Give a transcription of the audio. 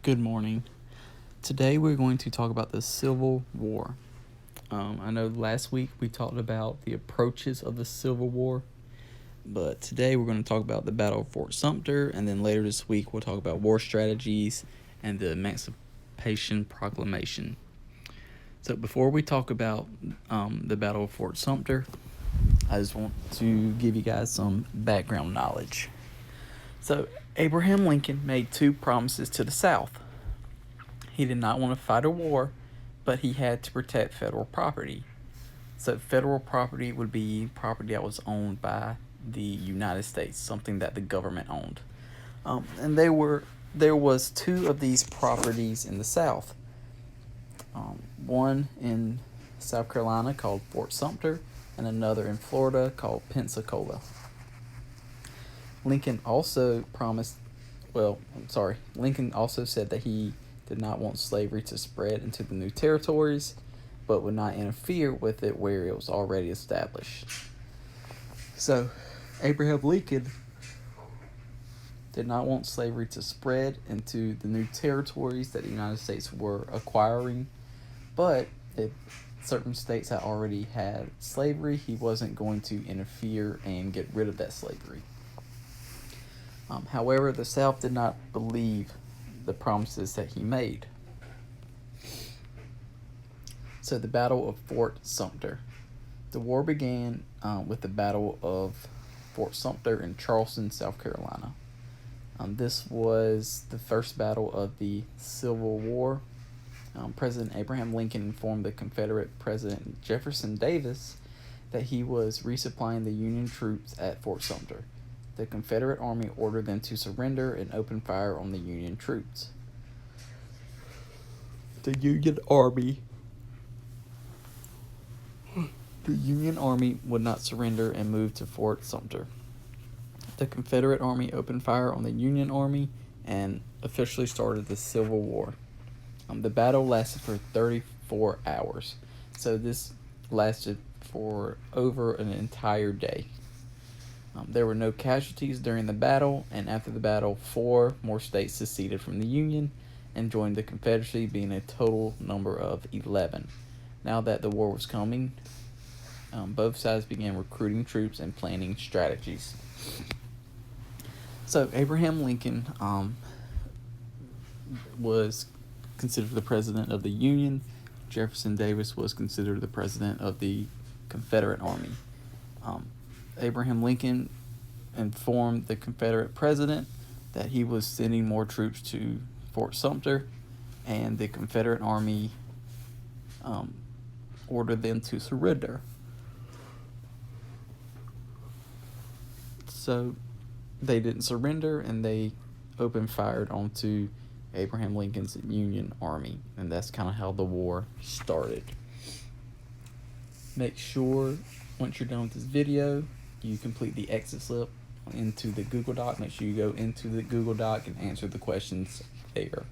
Good morning. Today we're going to talk about the Civil War. I know last week we talked about the approaches of the Civil War, but today we're going to talk about the Battle of Fort Sumter, and then later this week we'll talk about war strategies and the Emancipation Proclamation. So before we talk about the Battle of Fort Sumter, I just want to give you guys some background knowledge. So Abraham Lincoln made two promises to the South. He did not want to fight a war, but he had to protect federal property. So federal property would be property that was owned by the United States, something that the government owned. And there was two of these properties in the South. One in South Carolina called Fort Sumter, and another in Florida called Pensacola. Lincoln also said that he did not want slavery to spread into the new territories, but would not interfere with it where it was already established. So, Abraham Lincoln did not want slavery to spread into the new territories that the United States were acquiring, but if certain states had already had slavery, he wasn't going to interfere and get rid of that slavery. However, the South did not believe the promises that he made. So the Battle of Fort Sumter. The war began with the Battle of Fort Sumter in Charleston, South Carolina. This was the first battle of the Civil War. President Abraham Lincoln informed the Confederate President Jefferson Davis that he was resupplying the Union troops at Fort Sumter. The Confederate Army ordered them to surrender and open fire on the Union troops. The Union Army would not surrender and moved to Fort Sumter. The Confederate Army opened fire on the Union Army and officially started the Civil War. The battle lasted for 34 hours, so this lasted for over an entire day. There were no casualties during the battle, and after the battle, 4 more states seceded from the Union and joined the Confederacy, being a total number of 11. Now that the war was coming, both sides began recruiting troops and planning strategies. So Abraham Lincoln was considered the president of the Union. Jefferson Davis was considered the president of the Confederate Army. Abraham Lincoln informed the Confederate president that he was sending more troops to Fort Sumter, and the Confederate Army ordered them to surrender. So they didn't surrender, and they opened fire onto Abraham Lincoln's Union Army, and that's kind of how the war started. Make sure once you're done with this video, you complete the exit slip into the Google Doc. Make sure you go into the Google Doc and answer the questions there.